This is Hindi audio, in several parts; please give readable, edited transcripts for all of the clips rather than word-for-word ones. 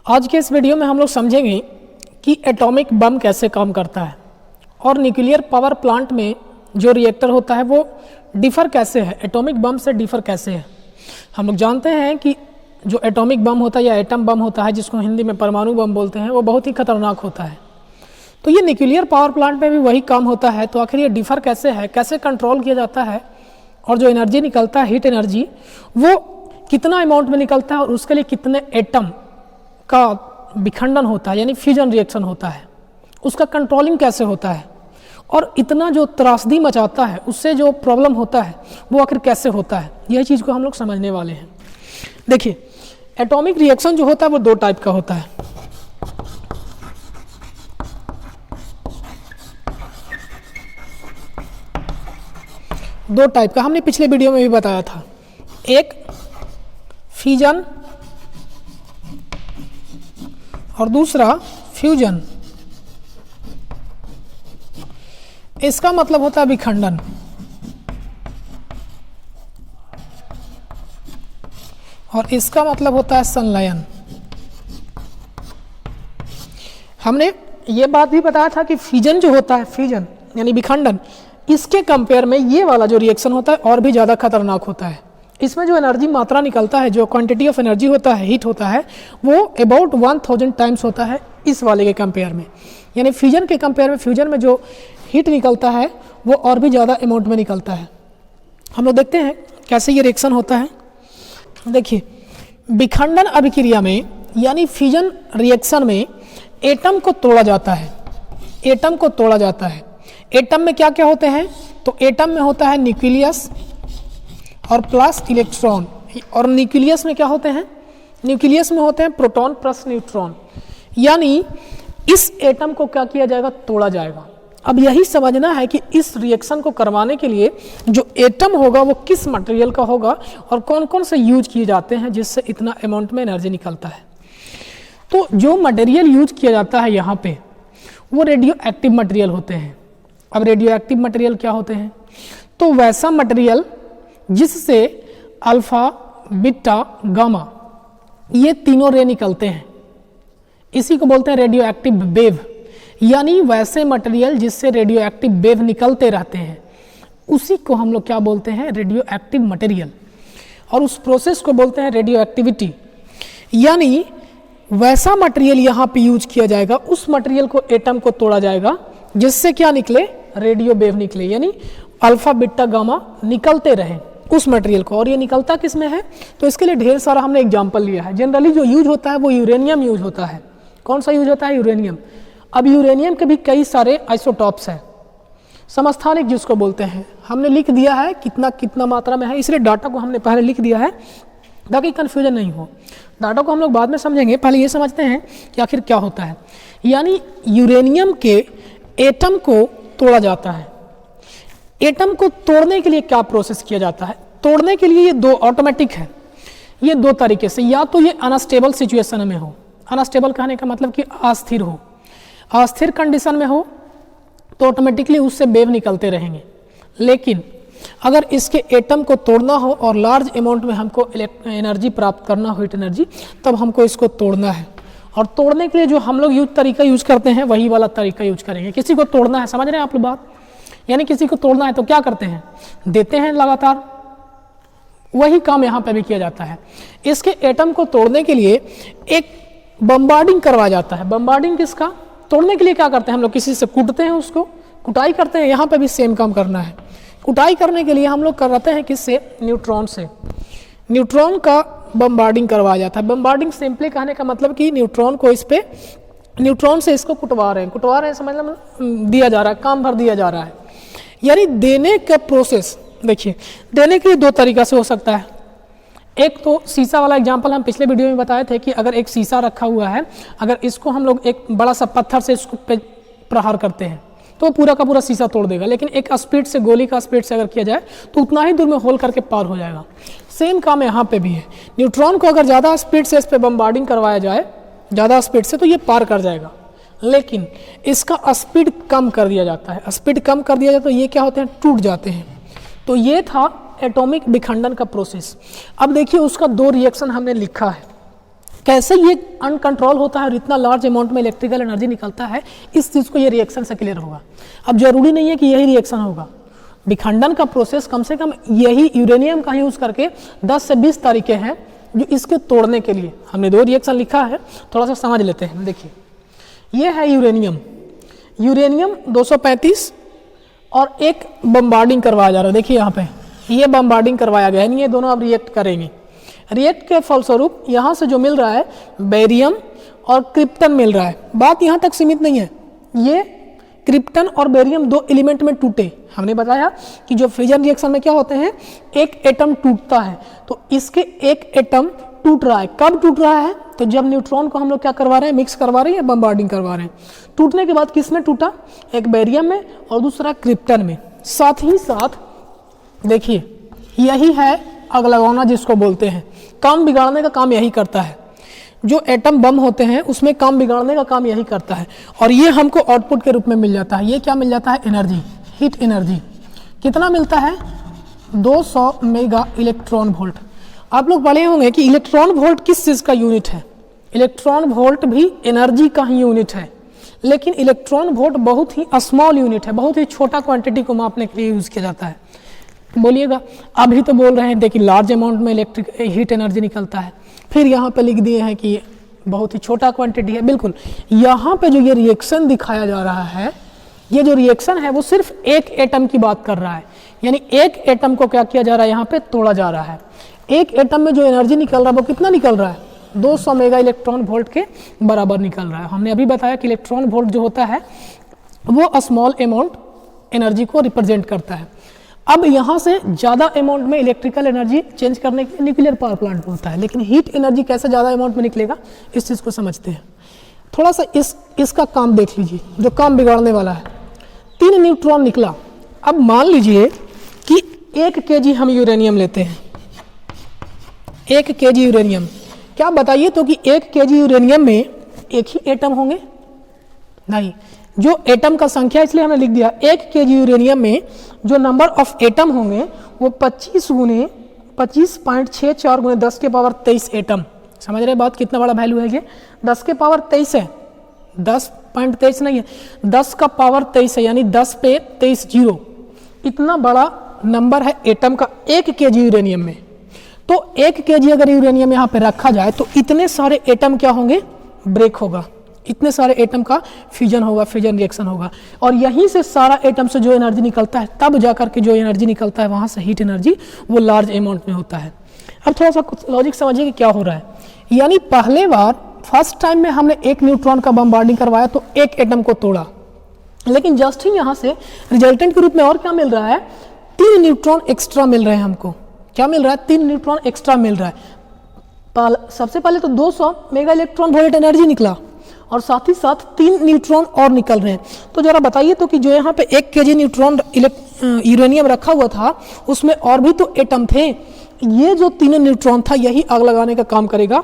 आज के इस वीडियो में हम लोग समझेंगे कि एटॉमिक बम कैसे काम करता है और न्यूक्लियर पावर प्लांट में जो रिएक्टर होता है वो डिफ़र कैसे है, एटॉमिक बम से डिफ़र कैसे है। हम लोग जानते हैं कि जो एटॉमिक बम होता है या एटम बम होता है, जिसको हिंदी में परमाणु बम बोलते हैं, वो बहुत ही खतरनाक होता है। तो ये न्यूक्लियर पावर प्लांट में भी वही काम होता है। तो आखिर ये डिफ़र कैसे है, कैसे कंट्रोल किया जाता है, और जो एनर्जी निकलता है, हीट एनर्जी, वो कितना अमाउंट में निकलता है और उसके लिए कितने एटम का विखंडन होता है, यानी फ्यूजन रिएक्शन होता है, उसका कंट्रोलिंग कैसे होता है, और इतना जो त्रासदी मचाता है, उससे जो प्रॉब्लम होता है वो आखिर कैसे होता है, यही चीज़ को हम लोग समझने वाले हैं। देखिए, एटॉमिक रिएक्शन जो होता है वो दो टाइप का होता है। दो टाइप का हमने पिछले वीडियो में भी बताया था। एक फिजन और दूसरा फ्यूजन। इसका मतलब होता है विखंडन, और इसका मतलब होता है संलयन। हमने ये बात भी बताया था कि फिजन जो होता है, फिजन यानी विखंडन, इसके कंपेयर में ये वाला जो रिएक्शन होता है और भी ज़्यादा खतरनाक होता है। इसमें जो एनर्जी मात्रा निकलता है, जो क्वांटिटी ऑफ एनर्जी होता है, हीट होता है, वो अबाउट 1000 टाइम्स होता है इस वाले के कंपेयर में। यानी फ्यूजन के कंपेयर में, फ्यूजन में जो हीट निकलता है वो और भी ज़्यादा अमाउंट में निकलता है। हम लोग देखते हैं कैसे ये रिएक्शन होता है। देखिए, विखंडन अभिक्रिया में यानी फ्यूजन रिएक्शन में एटम को तोड़ा जाता है। एटम को तोड़ा जाता है। एटम में क्या क्या होते हैं? तो एटम में होता है न्यूक्लियस और प्लस इलेक्ट्रॉन, और न्यूक्लियस में क्या होते हैं? न्यूक्लियस में होते हैं प्रोटॉन प्लस न्यूट्रॉन। यानी इस एटम को क्या किया जाएगा? तोड़ा जाएगा। अब यही समझना है कि इस रिएक्शन को करवाने के लिए जो एटम होगा वो किस मटेरियल का होगा और कौन कौन से यूज किए जाते हैं जिससे इतना अमाउंट में एनर्जी निकलता है। तो जो मटेरियल यूज किया जाता है यहाँ पे वो रेडियो एक्टिव मटेरियल होते हैं। अब रेडियो एक्टिव मटेरियल क्या होते हैं? तो वैसा मटेरियल जिससे अल्फा, बीटा, गामा ये तीनों रे निकलते हैं, इसी को बोलते हैं रेडियो एक्टिव वेव। यानी वैसे मटेरियल जिससे रेडियो एक्टिव वेव निकलते रहते हैं, उसी को हम लोग क्या बोलते हैं? Radio active material. और उस प्रोसेस को बोलते हैं रेडियो एक्टिविटी। यानी वैसा मटेरियल यहाँ पे यूज किया जाएगा, उस मटेरियल को, एटम को तोड़ा जाएगा जिससे क्या निकले? रेडियो वेव निकले, यानी अल्फा, बीटा, गामा निकलते रहे उस मटेरियल को। और ये निकलता किस में है? तो इसके लिए ढेर सारा हमने एग्जाम्पल लिया है। जनरली जो यूज होता है वो यूरेनियम यूज होता है। कौन सा यूज होता है? यूरेनियम। अब यूरेनियम के भी कई सारे आइसोटॉप्स हैं, समस्थानिक जिसको बोलते हैं। हमने लिख दिया है कितना कितना मात्रा में है, इसलिए डाटा को हमने पहले लिख दिया है ताकि कन्फ्यूजन नहीं हो। डाटा को हम लोग बाद में समझेंगे, पहले ये समझते हैं कि आखिर क्या होता है। यानी यूरेनियम के एटम को तोड़ा जाता है। एटम को तोड़ने के लिए क्या प्रोसेस किया जाता है? तोड़ने के लिए ये दो ऑटोमेटिक है, ये दो तरीके से। या तो ये अनस्टेबल सिचुएशन में हो, अनस्टेबल कहने का मतलब कि अस्थिर हो, अस्थिर कंडीशन में हो तो ऑटोमेटिकली उससे वेव निकलते रहेंगे। लेकिन अगर इसके एटम को तोड़ना हो और लार्ज अमाउंट में हमको एनर्जी प्राप्त करना हो, हीट एनर्जी, तब हमको इसको तोड़ना है। और तोड़ने के लिए जो हम लोग तरीका यूज करते हैं वही वाला तरीका यूज करेंगे। किसी को तोड़ना है, समझ रहे हैं आप लोग बात? यानी किसी को तोड़ना है तो क्या करते हैं? देते हैं लगातार। वही काम यहाँ पे भी किया जाता है। इसके एटम को तोड़ने के लिए एक बम्बार्डिंग करवाया जाता है। बम्बार्डिंग किसका? तोड़ने के लिए क्या करते हैं हम लोग? किसी से कूटते हैं, उसको कुटाई करते हैं। यहाँ पे भी सेम काम करना है। कुटाई करने के लिए हम लोग करते हैं किससे? न्यूट्रॉन से। न्यूट्रॉन का बम्बार्डिंग करवाया जाता है। बम्बार्डिंग सिंपली कहने का मतलब कि न्यूट्रॉन को इस पे, न्यूट्रॉन से इसको कुटवा रहे हैं, समझ दिया जा रहा है, काम भर दिया जा रहा है। यानी देने का प्रोसेस, देखिए, देने के लिए दो तरीका से हो सकता है। एक तो शीशा वाला एग्जांपल हम पिछले वीडियो में बताए थे कि अगर एक शीशा रखा हुआ है, अगर इसको हम लोग एक बड़ा सा पत्थर से इसको पे प्रहार करते हैं तो पूरा का पूरा शीशा तोड़ देगा। लेकिन एक स्पीड से, गोली का स्पीड से अगर किया जाए तो उतना ही दूर में होल करके पार हो जाएगा। सेम काम यहाँ पे भी है। न्यूट्रॉन को अगर ज़्यादा स्पीड से इस पर बम्बार्डिंग करवाया जाए, ज़्यादा स्पीड से, तो ये पार कर जाएगा। लेकिन इसका स्पीड कम कर दिया जाता है। स्पीड कम कर दिया जाए तो ये क्या होते हैं? टूट जाते हैं। तो ये था एटॉमिक विखंडन का प्रोसेस। अब देखिए, उसका दो रिएक्शन हमने लिखा है। कैसे ये अनकंट्रोल होता है और इतना लार्ज अमाउंट में इलेक्ट्रिकल एनर्जी निकलता है, इस चीज़ को ये रिएक्शन से क्लियर होगा। अब जरूरी नहीं है कि यही रिएक्शन होगा, विखंडन का प्रोसेस कम से कम यही यूरेनियम का यूज़ करके 10 से 20 तरीके हैं जो इसके तोड़ने के लिए। हमने 2 रिएक्शन लिखा है, थोड़ा सा समझ लेते हैं। देखिए ये है यूरेनियम, यूरेनियम 235 और एक बम्बार्डिंग करवाया जा रहा है। देखिए यहाँ पे ये बम्बार्डिंग करवाया गया है, नहीं ये दोनों अब रिएक्ट करेंगे। रिएक्ट के फलस्वरूप यहाँ से जो मिल रहा है बेरियम और क्रिप्टन मिल रहा है। बात यहाँ तक सीमित नहीं है, ये क्रिप्टन और बेरियम 2 एलिमेंट में टूटे। हमने बताया कि जो फ्यूजन रिएक्शन में क्या होते हैं, एक एटम टूटता है, तो इसके एक एटम टूट रहा है। कब टूट रहा है, तो जब न्यूट्रॉन को हम लोग क्या करवा रहे हैं, मिक्स करवा रहे हैं या बम्बार्डिंग करवा रहे हैं। टूटने के बाद किस में टूटा, एक बेरियम में और दूसरा क्रिप्टन में। साथ ही साथ देखिए यही है आग लगाना जिसको बोलते हैं, काम बिगाड़ने का काम यही करता है। जो एटम बम होते हैं उसमें काम बिगाड़ने का काम यही करता है, और ये हमको आउटपुट के रूप में मिल जाता है। ये क्या मिल जाता है, एनर्जी, हीट एनर्जी। कितना मिलता है, 200 मेगा इलेक्ट्रॉन वोल्ट। आप लोग पढ़े होंगे कि इलेक्ट्रॉन वोल्ट किस चीज़ का यूनिट है। इलेक्ट्रॉन वोल्ट भी एनर्जी का ही यूनिट है, लेकिन इलेक्ट्रॉन वोल्ट बहुत ही स्मॉल यूनिट है, बहुत ही छोटा क्वांटिटी को मापने के लिए यूज़ किया जाता है। बोलिएगा, अभी तो बोल रहे हैं देखिए लार्ज अमाउंट में इलेक्ट्रिक हीट एनर्जी निकलता है, फिर यहाँ पे लिख दिए हैं कि बहुत ही छोटा क्वांटिटी है। बिल्कुल, यहाँ पे जो ये रिएक्शन दिखाया जा रहा है, ये जो रिएक्शन है वो सिर्फ एक एटम की बात कर रहा है, यानी एक एटम को क्या किया जा रहा है, यहाँ पे तोड़ा जा रहा है। एक एटम में जो एनर्जी निकल रहा है वो कितना निकल रहा है, 200 मेगा इलेक्ट्रॉन वोल्ट के बराबर निकल रहा है। हमने अभी बताया कि इलेक्ट्रॉन वोल्ट जो होता है वो स्मॉल अमाउंट एनर्जी को रिप्रेजेंट करता है। अब यहाँ से ज़्यादा अमाउंट में इलेक्ट्रिकल एनर्जी चेंज करने के लिए न्यूक्लियर पावर प्लांट होता है, लेकिन हीट एनर्जी कैसे ज़्यादा अमाउंट में निकलेगा, इस चीज़ को समझते हैं। थोड़ा सा इसका काम देख लीजिए, जो काम बिगाड़ने वाला है। 3 न्यूट्रॉन निकला। अब मान लीजिए कि 1 kg हम यूरेनियम लेते हैं, 1 kg यूरेनियम। क्या बताइए तो कि 1 kg यूरेनियम में एक ही एटम होंगे, नहीं, जो एटम का संख्या इसलिए हमने लिख दिया 1 kg यूरेनियम में जो नंबर ऑफ एटम होंगे वो 25.64 गुणे 10 के पावर 23 एटम। समझ रहे बात, कितना बड़ा वैल्यू है ये, 10 के पावर 23 है, 10.23 नहीं है, 10 का पावर 23 है, यानी 10 पे 23 जीरो। इतना बड़ा नंबर है एटम का 1 kg यूरेनियम में। तो 1 kg अगर यूरेनियम यहाँ पे रखा जाए तो इतने सारे एटम क्या होंगे, ब्रेक होगा, इतने सारे एटम का फ्यूजन होगा, फ्यूजन रिएक्शन होगा, और यहीं से सारा एटम से जो एनर्जी निकलता है, तब जाकर के जो एनर्जी निकलता है वहाँ से हीट एनर्जी वो लार्ज अमाउंट में होता है। अब थोड़ा सा कुछ लॉजिक समझिए कि क्या हो रहा है। यानी पहले बार फर्स्ट टाइम में हमने 1 न्यूट्रॉन का बम्बार्डिंग करवाया तो 1 एटम को तोड़ा, लेकिन जस्ट ही यहाँ से रिजल्टेंट के रूप में और क्या मिल रहा है, 3 न्यूट्रॉन एक्स्ट्रा मिल रहे हैं हमको। क्या मिल रहा है, 3 न्यूट्रॉन एक्स्ट्रा मिल रहा है। सबसे पहले तो 200 मेगा इलेक्ट्रॉन वोल्ट एनर्जी निकला और साथ ही साथ 3 न्यूट्रॉन और निकल रहे हैं। तो जरा बताइए तो कि जो यहाँ पे 1 kg न्यूट्रॉन यूरेनियम रखा हुआ था उसमें और भी तो एटम थे, ये जो 3 न्यूट्रॉन था यही आग लगाने का काम करेगा,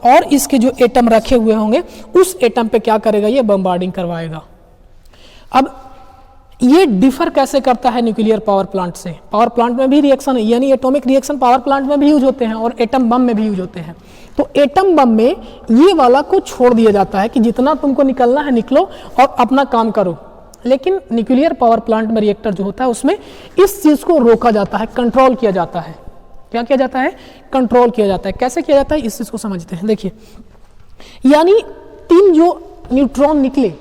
और इसके जो एटम रखे हुए होंगे उस एटम पे क्या करेगा, ये बम्बार्डिंग करवाएगा। अब ये डिफर कैसे करता है न्यूक्लियर पावर प्लांट से। पावर प्लांट में भी रिएक्शन, यानी एटॉमिक रिएक्शन पावर प्लांट में भी यूज होते हैं और एटम बम में भी यूज होते हैं। तो एटम बम में ये वाला को छोड़ दिया जाता है कि जितना तुमको निकलना है निकलो और अपना काम करो, लेकिन न्यूक्लियर पावर प्लांट में रिएक्टर जो होता है उसमें इस चीज़ को रोका जाता है, कंट्रोल किया जाता है। क्या किया जाता है, कंट्रोल किया जाता है। कैसे किया जाता है, इस चीज़ को समझते हैं। देखिए, यानी 3 जो न्यूट्रॉन निकले,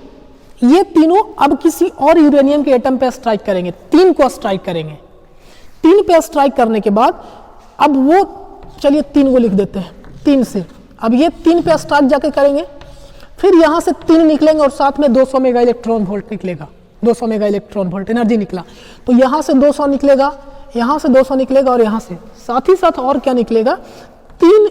ये तीनों अब किसी और यूरेनियम के एटम पे स्ट्राइक करेंगे, 3 को स्ट्राइक करेंगे। 3 पे स्ट्राइक करने के बाद अब वो, चलिए 3 को लिख देते हैं, 3 से अब ये 3 पे स्ट्राइक जाके करेंगे, फिर यहाँ से 3 निकलेंगे और साथ में 200 मेगा इलेक्ट्रॉन वोल्ट निकलेगा, 200 मेगा इलेक्ट्रॉन वोल्ट एनर्जी निकला। तो यहाँ से 200 निकलेगा, यहाँ से 200 निकलेगा और यहाँ से साथ ही साथ और क्या निकलेगा, 3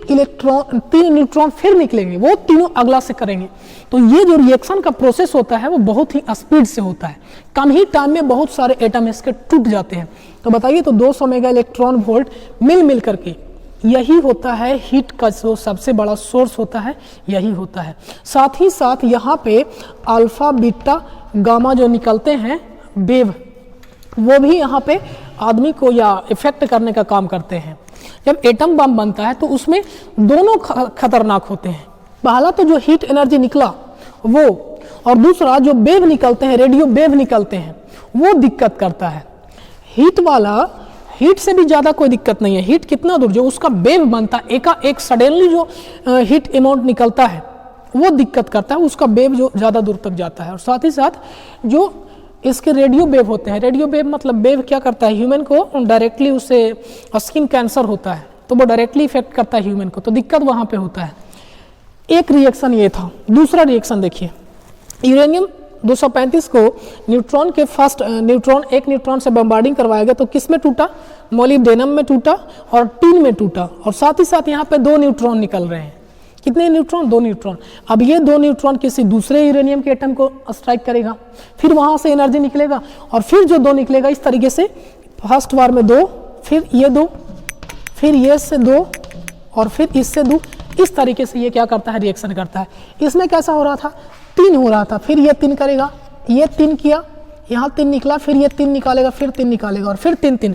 न्यूट्रॉन फिर निकलेंगे, वो तीनों अगला से करेंगे। तो ये जो रिएक्शन का प्रोसेस होता है वो बहुत ही स्पीड से होता है, कम ही टाइम में बहुत सारे एटम इसके टूट जाते हैं। तो बताइए, तो 200 मेगा इलेक्ट्रॉन वोल्ट मिल करके यही होता है हीट का जो सबसे बड़ा सोर्स होता है, यही होता है। साथ ही साथ यहाँ पे अल्फा बीटा गामा जो निकलते हैं वेव, वो भी यहाँ पे आदमी को या इफेक्ट करने का काम करते हैं। जब एटम बम बनता है तो उसमें दोनों खतरनाक होते हैं, पहला तो जो हीट एनर्जी निकला वो, और दूसरा जो वेव निकलते हैं, रेडियो वेव निकलते हैं, वो दिक्कत करता है। हीट वाला, हीट से भी ज़्यादा कोई दिक्कत नहीं है, हीट कितना दूर, जो उसका वेव बनता है एक सडनली जो हीट अमाउंट निकलता है वो दिक्कत करता है, उसका वेव जो ज़्यादा दूर तक जाता है। और साथ ही साथ जो इसके रेडियो वेव होते हैं, रेडियो वेव मतलब वेव क्या करता है, ह्यूमन को डायरेक्टली, उससे स्किन कैंसर होता है तो वो डायरेक्टली इफेक्ट करता है ह्यूमन को, तो दिक्कत वहाँ पे होता है। एक रिएक्शन ये था। दूसरा रिएक्शन देखिए, यूरेनियम 235 को न्यूट्रॉन के फर्स्ट एक न्यूट्रॉन से बम्बार्डिंग करवाया गया तो किस में टूटा, मोलिब्डेनम में टूटा और टिन में टूटा, और साथ ही साथ यहाँ पे 2 न्यूट्रॉन निकल रहे हैं। कितने न्यूट्रॉन, 2 न्यूट्रॉन। अब ये 2 न्यूट्रॉन किसी दूसरे यूरेनियम के एटम को स्ट्राइक करेगा, फिर वहाँ से एनर्जी निकलेगा, और फिर जो 2 निकलेगा इस तरीके से, फर्स्ट बार में 2, फिर ये 2, फिर ये से 2, और फिर इससे 2, इस तरीके से ये क्या करता है, रिएक्शन करता है। इसमें कैसा हो रहा था, 3 हो रहा था, फिर ये 3 करेगा, ये 3 किया, यहाँ 3 निकला, फिर ये 3 निकालेगा, फिर 3 निकालेगा, और फिर 3,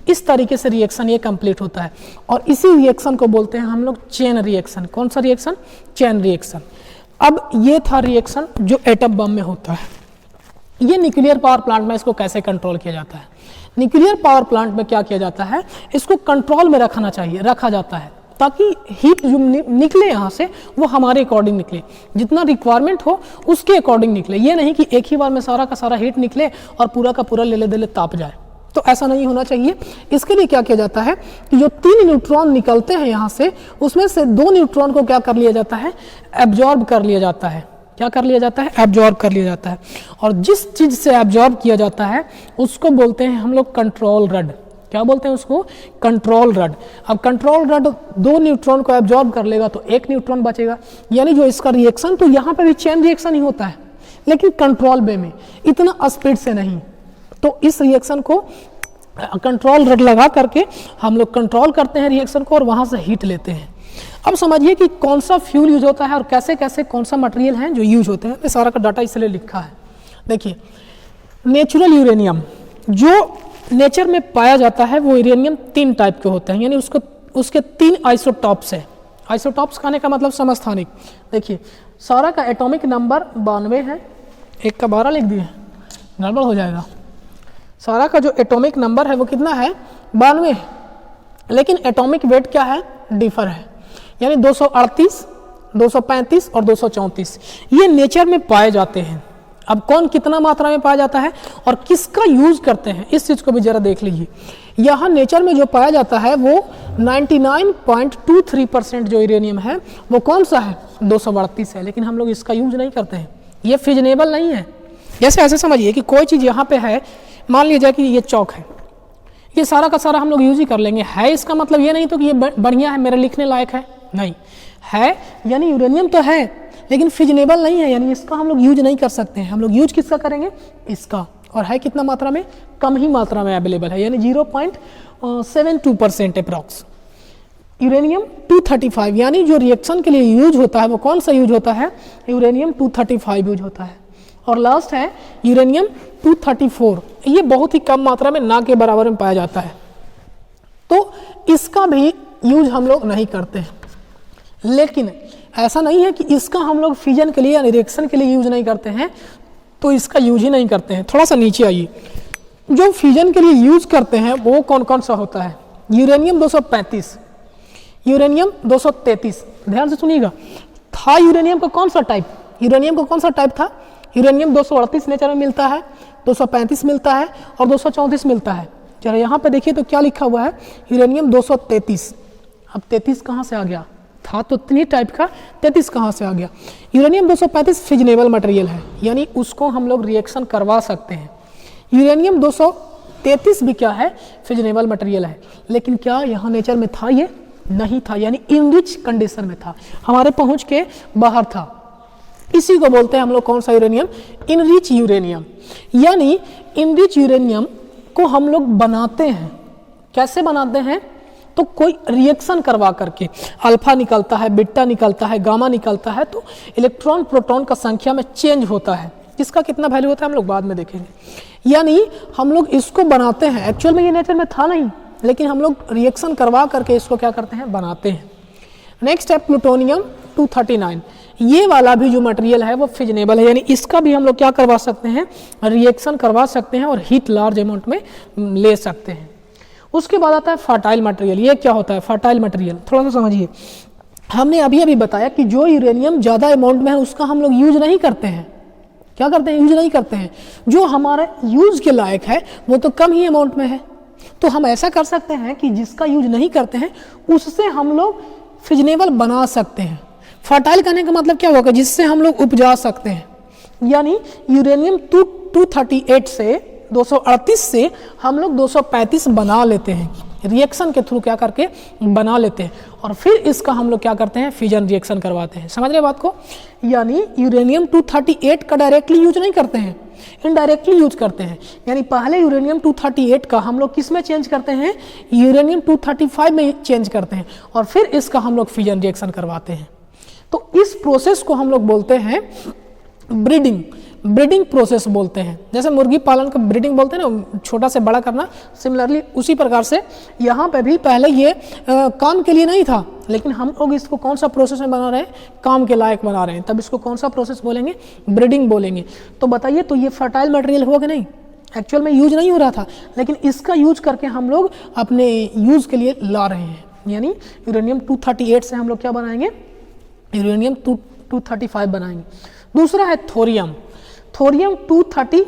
इस तरीके से रिएक्शन ये कंप्लीट होता है। और इसी रिएक्शन को बोलते हैं हम लोग चेन रिएक्शन। कौन सा रिएक्शन, चेन रिएक्शन। अब ये था रिएक्शन जो एटम बम में होता है। ये न्यूक्लियर पावर प्लांट में इसको कैसे कंट्रोल किया जाता है, न्यूक्लियर पावर प्लांट में क्या किया जाता है, इसको कंट्रोल में रखा जाता है ताकि हीट जो निकले यहाँ से वो हमारे अकॉर्डिंग निकले, जितना रिक्वायरमेंट हो उसके अकॉर्डिंग निकले। ये नहीं कि एक ही बार में सारा का सारा हीट निकले और पूरा का पूरा ले दे ताप जाए, तो ऐसा नहीं होना चाहिए। इसके लिए क्या किया जाता है कि जो 3 न्यूट्रॉन निकलते हैं यहाँ से, उसमें से 2 न्यूट्रॉन को क्या कर लिया जाता है, एब्जॉर्ब कर लिया जाता है। क्या कर लिया जाता है, एब्जॉर्ब कर लिया जाता है। और जिस चीज़ से एब्जॉर्ब किया जाता है उसको बोलते हैं हम लोग कंट्रोल रड। क्या बोलते हैं उसको, कंट्रोल रड। अब कंट्रोल रड 2 न्यूट्रॉन को एब्जॉर्ब कर लेगा तो 1 न्यूट्रॉन बचेगा, यानी जो इसका रिएक्शन, तो यहाँ पे भी चेन रिएक्शन ही होता है लेकिन कंट्रोल वे में, इतना स्पीड से नहीं। तो इस रिएक्शन को कंट्रोल रड लगा करके हम लोग कंट्रोल करते हैं रिएक्शन को, और वहाँ से हीट लेते हैं। अब समझिए कि कौन सा फ्यूल यूज होता है और कैसे कैसे कौन सा मटेरियल है जो यूज होते हैं। ये सारा का डाटा इसलिए लिखा है। देखिए, नेचुरल यूरेनियम जो नेचर में पाया जाता है वो यूरेनियम 3 टाइप के होते हैं, यानी उसके 3 आइसोटॉप्स है। आइसोटॉप्स कहने का मतलब समस्थानिक। देखिए, सारा का एटॉमिक नंबर 92 है, एक का 12 लिख दिए, गड़बड़ हो जाएगा। सारा का जो एटॉमिक नंबर है वो कितना है, 92, लेकिन एटॉमिक वेट क्या है, डिफर है, यानी 238, 235 और 234 ये नेचर में पाए जाते हैं। अब कौन कितना मात्रा में पाया जाता है और किसका यूज करते हैं, इस चीज को भी जरा देख लीजिए। यहाँ नेचर में जो पाया जाता है वो 99.23% जो यूरेनियम है वो कौन सा है, 238 है, लेकिन हम लोग इसका यूज नहीं करते हैं, ये फिजनेबल नहीं है। जैसे ऐसे समझिए कि कोई चीज़ यहाँ पे है, मान लीजिए कि ये चौक है, ये सारा का सारा हम लोग यूज ही कर लेंगे। है इसका मतलब ये नहीं तो कि ये बढ़िया है, मेरे लिखने लायक है, नहीं है, यानी यूरेनियम तो है लेकिन फिजनेबल नहीं है, यानी इसका हम लोग यूज नहीं कर सकते हैं। हम लोग यूज किसका करेंगे, इसका, और है कितना मात्रा में, कम ही मात्रा में अवेलेबल है, यानी 0.72% अप्रॉक्स। यूरेनियम 235 यानी जो रिएक्शन के लिए यूज होता है वो कौन सा यूज होता है, यूरेनियम 235 यूज होता है। और लास्ट है यूरेनियम 234, ये बहुत ही कम मात्रा में, ना के बराबर में पाया जाता है, तो इसका भी यूज हम लोग नहीं करते हैं। लेकिन ऐसा नहीं है कि इसका हम लोग फ्यूजन के लिए या रिएक्शन के लिए यूज नहीं करते हैं, तो इसका यूज ही नहीं करते हैं। थोड़ा सा नीचे आइए, जो फ्यूजन के लिए यूज करते हैं वो कौन कौन सा होता है, यूरेनियम 235, यूरेनियम 233, ध्यान से सुनिएगा। था यूरेनियम का कौन सा टाइप, यूरेनियम का कौन सा टाइप था, यूरेनियम 238 नेचर में मिलता है, 235 मिलता है और 234 मिलता है। चलो यहाँ पे देखिए तो क्या लिखा हुआ है, यूरेनियम 233। अब 33 कहाँ से आ गया, था तो 3 टाइप का, 33 कहाँ से आ गया। यूरेनियम 235 फिजनेबल मटेरियल है, यानी उसको हम लोग रिएक्शन करवा सकते हैं। यूरेनियम 233 भी क्या है, फिजनेबल मटेरियल है, लेकिन क्या यहाँ नेचर में था, ये नहीं था, यानी इनरिच कंडीशन में था, हमारे पहुँच के बाहर था। इसी को बोलते हैं हम लोग कौन सा यूरेनियम, इनरिच यूरेनियम। यानी इनरिच यूरेनियम को हम लोग बनाते हैं, कैसे बनाते हैं, तो कोई रिएक्शन करवा करके, अल्फा निकलता है, बीटा निकलता है, गामा निकलता है, तो इलेक्ट्रॉन प्रोटॉन का संख्या में चेंज होता है, इसका कितना वैल्यू होता है हम लोग बाद में देखेंगे। यानी हम लोग इसको बनाते हैं, एक्चुअल में ये नेचर में था नहीं, लेकिन हम लोग रिएक्शन करवा करके इसको क्या करते हैं, बनाते हैं। नेक्स्ट है प्लूटोनियम 239, ये वाला भी जो मटेरियल है वो फिजनेबल है, यानी इसका भी हम लोग क्या करवा सकते हैं, रिएक्शन करवा सकते हैं और हीट लार्ज अमाउंट में ले सकते हैं। उसके बाद आता है फर्टाइल मटेरियल। ये क्या होता है फर्टाइल मटेरियल, थोड़ा सा समझिए। हमने अभी अभी बताया कि जो यूरेनियम ज़्यादा अमाउंट में है उसका हम लोग यूज नहीं करते हैं। क्या करते हैं, यूज नहीं करते हैं। जो हमारा यूज के लायक है वो तो कम ही अमाउंट में है, तो हम ऐसा कर सकते हैं कि जिसका यूज नहीं करते हैं उससे हम लोग फिजनेबल बना सकते हैं। फर्टाइल करने का मतलब क्या होगा, जिससे हम लोग उपजा सकते हैं, यानी यूरेनियम 238 से 238 से हम लोग 235 बना लेते हैं, रिएक्शन के थ्रू क्या करके बना लेते हैं, और फिर इसका हम लोग क्या करते हैं, फ्यूजन रिएक्शन करवाते हैं। समझ रहे बात को, यानी यूरेनियम 238 का डायरेक्टली यूज नहीं करते हैं, इनडायरेक्टली यूज करते हैं। यानी पहले यूरेनियम 238 का हम लोग किस में चेंज करते हैं, यूरेनियम 235 में चेंज करते हैं, और फिर इसका हम लोग फ्यूजन रिएक्शन करवाते हैं। तो इस प्रोसेस को हम लोग बोलते हैं ब्रीडिंग प्रोसेस बोलते हैं। जैसे मुर्गी पालन का ब्रीडिंग बोलते हैं ना, छोटा से बड़ा करना, सिमिलरली उसी प्रकार से यहाँ पे भी पहले ये काम के लिए नहीं था, लेकिन हम लोग इसको कौन सा प्रोसेस में बना रहे हैं, काम के लायक बना रहे हैं, तब इसको कौन सा प्रोसेस बोलेंगे, ब्रीडिंग बोलेंगे। तो बताइए, तो ये फर्टाइल मटेरियल हुआ कि नहीं, एक्चुअल में यूज नहीं हो रहा था, लेकिन इसका यूज करके हम लोग अपने यूज के लिए ला रहे हैं। यानी यूरेनियम 238 से हम लोग क्या बनाएंगे, यूरेनियम 235 बनाएंगे। दूसरा है थोरियम 232,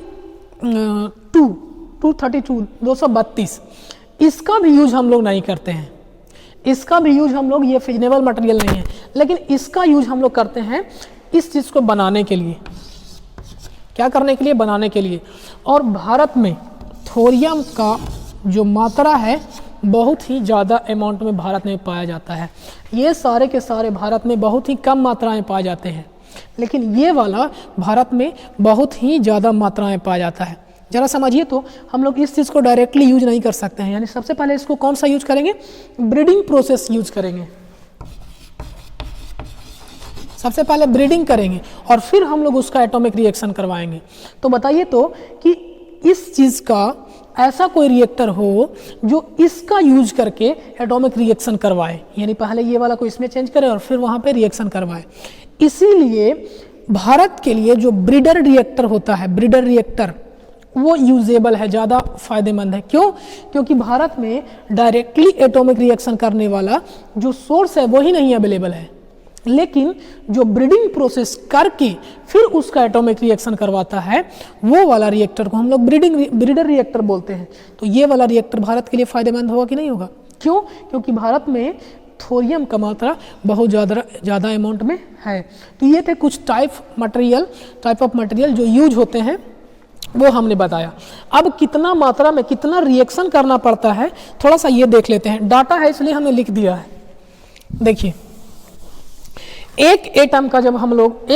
इसका भी यूज हम लोग नहीं करते हैं, इसका भी यूज हम लोग, ये फिजनेबल मटेरियल नहीं है, लेकिन इसका यूज हम लोग करते हैं इस चीज़ को बनाने के लिए। क्या करने के लिए, बनाने के लिए। और भारत में थोरियम का जो मात्रा है बहुत ही ज़्यादा अमाउंट में भारत में पाया जाता है। ये सारे के सारे भारत में बहुत ही कम मात्राएं पाए जाते हैं, लेकिन ये वाला भारत में बहुत ही ज़्यादा मात्रा में पाया जाता है। ज़रा समझिए, तो हम लोग इस चीज़ को डायरेक्टली यूज नहीं कर सकते हैं, यानी सबसे पहले इसको कौन सा यूज करेंगे, ब्रीडिंग प्रोसेस यूज करेंगे। सबसे पहले ब्रीडिंग करेंगे और फिर हम लोग उसका एटॉमिक रिएक्शन करवाएंगे। तो बताइए तो कि इस चीज़ का ऐसा कोई रिएक्टर हो जो इसका यूज करके एटॉमिक रिएक्शन करवाए, यानी पहले ये वाला को इसमें चेंज करे और फिर वहाँ पे रिएक्शन करवाए। इसीलिए भारत के लिए जो ब्रीडर रिएक्टर होता है, ब्रीडर रिएक्टर, वो यूजेबल है, ज़्यादा फायदेमंद है। क्यों? क्योंकि भारत में डायरेक्टली एटॉमिक रिएक्शन करने वाला जो सोर्स है वही नहीं अवेलेबल है, लेकिन जो ब्रीडिंग प्रोसेस करके फिर उसका एटॉमिक रिएक्शन करवाता है, वो वाला रिएक्टर को हम लोग ब्रीडर रिएक्टर बोलते हैं। तो ये वाला रिएक्टर भारत के लिए फायदेमंद होगा कि नहीं होगा? क्यों? क्योंकि भारत में थोरियम का मात्रा बहुत ज़्यादा अमाउंट में है। तो ये थे कुछ टाइप ऑफ मटेरियल जो यूज होते हैं, वो हमने बताया। अब कितना मात्रा में कितना रिएक्शन करना पड़ता है, थोड़ा सा ये देख लेते हैं। डाटा है इसलिए हमने लिख दिया है। देखिए, एक एटम का जब हम लोग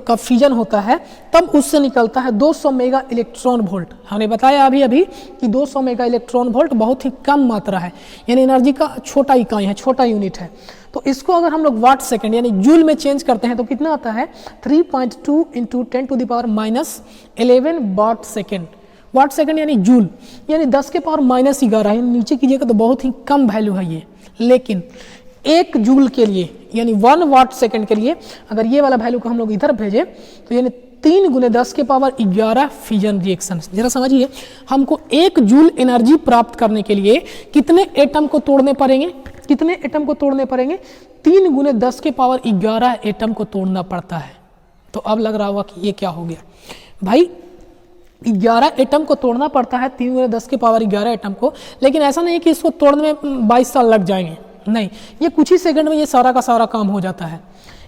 का फ्यूजन होता है तब उससे निकलता है 200 मेगा इलेक्ट्रॉन वोल्ट। हमने बताया अभी कि 200 मेगा इलेक्ट्रॉन वोल्ट बहुत ही कम मात्रा है, यानी एनर्जी का छोटा इकाई है, छोटा यूनिट है। तो इसको अगर हम लोग वाट सेकेंड यानी जूल में चेंज करते हैं तो कितना आता है, 3.2 × 10⁻11 वाट सेकेंड। वाट सेकेंड यानी जूल, यानी 10⁻11, नीचे कीजिएगा तो बहुत ही कम वैल्यू है ये। लेकिन 1 जूल के लिए यानी 1 वाट सेकेंड के लिए अगर ये वाला वैल्यू को हम लोग इधर भेजें तो यानी 3 × 10⁻11 फ्यूजन रिएक्शन। जरा समझिए, हमको 1 जूल एनर्जी प्राप्त करने के लिए कितने एटम को तोड़ने पड़ेंगे, 3 × 10⁻11 एटम को तोड़ना पड़ता है। तो अब लग रहा होगा कि ये क्या हो गया भाई, 11 एटम को तोड़ना पड़ता है, 3 × 10⁻11 एटम को। लेकिन ऐसा नहीं है कि इसको तोड़ने में 22 साल लग जाएंगे, नहीं, ये कुछ ही सेकंड में ये सारा का सारा काम हो जाता है।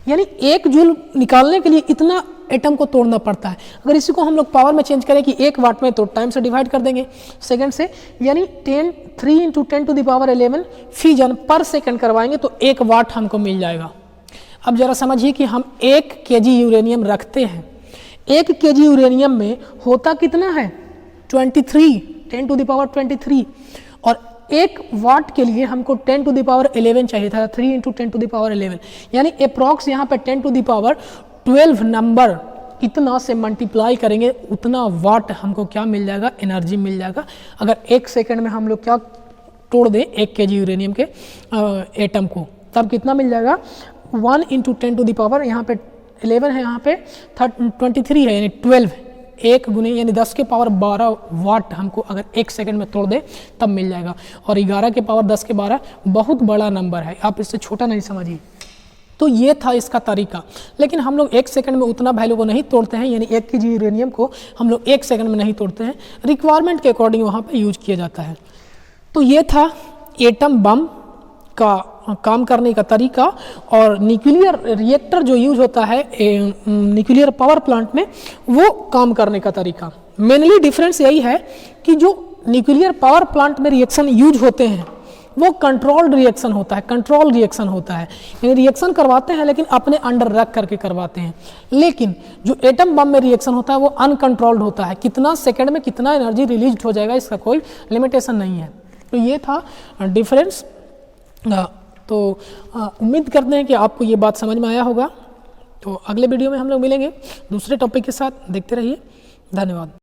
यानी 1 जूल निकालने के लिए इतना एटम को तोड़ना पड़ता है। अगर इसी को हम लोग पावर में चेंज करें कि 1 वाट में, तो टाइम से डिवाइड कर देंगे सेकंड से, यानी 3 × 10⁻11 फ्यूजन पर सेकंड करवाएंगे तो 1 वाट हमको मिल जाएगा। अब जरा समझिए कि हम 1 kg यूरेनियम रखते हैं, 1 kg यूरेनियम में होता कितना है, 23, 10⁻23, और 1 वाट के लिए हमको 10⁻11 चाहिए था, 3 × 10⁻11, यानी अप्रॉक्स यहाँ पे 10⁻12 नंबर इतना से मल्टीप्लाई करेंगे उतना वाट हमको क्या मिल जाएगा, एनर्जी मिल जाएगा। अगर 1 सेकंड में हम लोग क्या तोड़ दें 1 kg यूरेनियम के एटम को, तब कितना मिल जाएगा, 1 × 10⁻, यहाँ पे 11 है, यहाँ पे 23 है, यानी 12, 1 गुने यानी 10 के पावर 12 वाट हमको अगर 1 सेकंड में तोड़ दे तब मिल जाएगा। और 11 के पावर 10 के 12 बहुत बड़ा नंबर है, आप इससे छोटा नहीं समझिए। तो ये था इसका तरीका, लेकिन हम लोग 1 सेकंड में उतना वैल्यू को नहीं तोड़ते हैं, यानी 1 kg यूरेनियम को हम लोग 1 सेकंड में नहीं तोड़ते हैं, रिक्वायरमेंट के अकॉर्डिंग वहाँ पे यूज किया जाता है। तो ये था एटम बम का काम करने का तरीका। और न्यूक्लियर रिएक्टर जो यूज होता है न्यूक्लियर पावर प्लांट में, वो काम करने का तरीका। मेनली डिफरेंस यही है कि जो न्यूक्लियर पावर प्लांट में रिएक्शन यूज होते हैं वो कंट्रोल्ड रिएक्शन होता है, कंट्रोल रिएक्शन होता है, यानी रिएक्शन करवाते हैं लेकिन अपने अंडर रख करके करवाते हैं। लेकिन जो एटम बम में रिएक्शन होता है वो अनकंट्रोल्ड होता है, कितना सेकंड में कितना एनर्जी रिलीज हो जाएगा इसका कोई लिमिटेशन नहीं है। तो ये था डिफरेंस। तो उम्मीद करते हैं कि आपको ये बात समझ में आया होगा। तो अगले वीडियो में हम लोग मिलेंगे दूसरे टॉपिक के साथ, देखते रहिए। धन्यवाद।